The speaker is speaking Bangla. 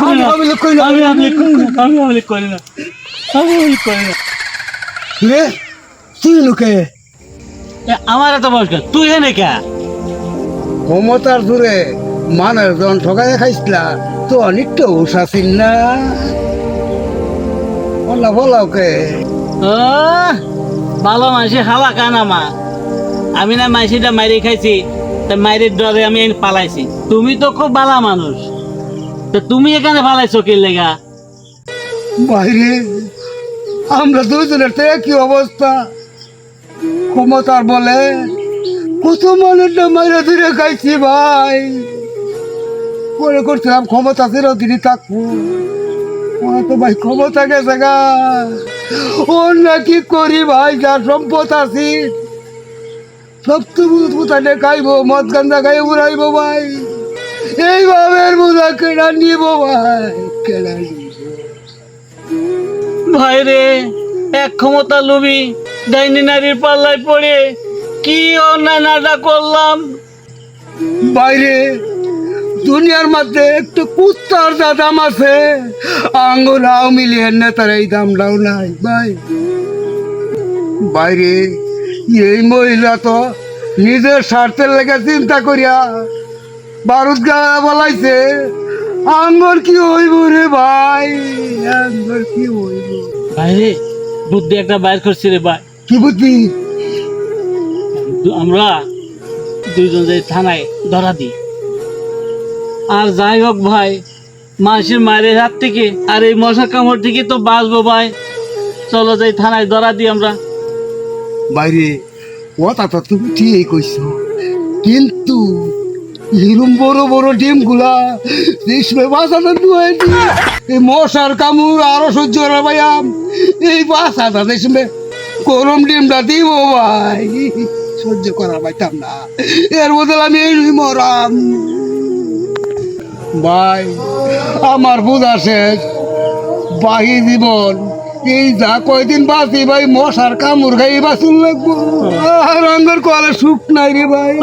করি না আমি লোক করি না। আমি আমলিক করি না আমি আমলিক করি না রে তুই লোকে আমার এত বয়স কেন? তুই এনে কে? ক্ষমতার দূরে মানের জন ঠকাই খাইছিলা তো অনেকটা উষাছিল না বলা বলা ওকে ভালো মানসি হালা কানা মা আমি না মাইসিটা মাইরে খাইছি তা মাইরের ডরে আমি পালাইছি তুমি তো খুব ভালো মানুষ তো তুমি এখানে পালাইছো কি লেগা বাইরে আমরা দুজনের তো একই অবস্থা ক্ষমতার বলে কত মানুষটা মাইরা ধরে খাইছি ভাই মনে করছিলাম ক্ষমতা চিরদিনই থাকবো ওরা তো ভাই ক্ষমতা গেছে গা ওর না কি করি ভাই যা সম্পদ আছি সব তো বুঝানে খাইবো মদ গান্দা খাই উড়াইবো ভাই এইভাবে বুঝা কেনা নিব ভাই কেনা নিব ভাই রে এক ক্ষমতা লুবি ডাইনি নারীর পাল্লায় পড়ে কি অন্যায় নাটা করলাম বাইরে দুনিয়ার মধ্যে একটু কুত্তার যা দাম আছে আঙ্গুরাও মিলিয়ে নেতার এই দামটাও নাই ভাই বাইরে এই মহিলা তো নিজের স্বার্থের লেগে চিন্তা করিয়া বারুদ গায়া বলাইছে আঙ্গুর কি হইব রে ভাই আঙ্গুর কি হইব ভাইরে বুদ্ধি একটা বাইর করছি রে ভাই কি বুদ্ধি আমরা দুইজন যাই থানায় ধরা দিই আর যাই হোক ভাই মাসির মায়ের হাত থেকে আর এই মশা কামড় থেকে তো বাঁচবো ভাই চলো যাই থানায় ধরা দিই আমরা বাইরে কথা তো তুমি ঠিকই কইছো কিন্তু এরম বড় বড় ডিম গুলা দেশে বাঁচাতে দুয়েছি এই মশার কামড় আরো সহ্য করা ভাইয়াম এই বাঁচাটা দেশে গরম ডিমটা দিব ভাই সহ্য করা পাইতাম না এর বদলে আমি এই মরাম ভাই আমার বোঝা শেষ বাহি জীবন এই যা কয়দিন বাঁচি ভাই মশার কামড় খাই বাঁচুন লাগবো আর আঙ্গর কলে সুখ নাই রে ভাই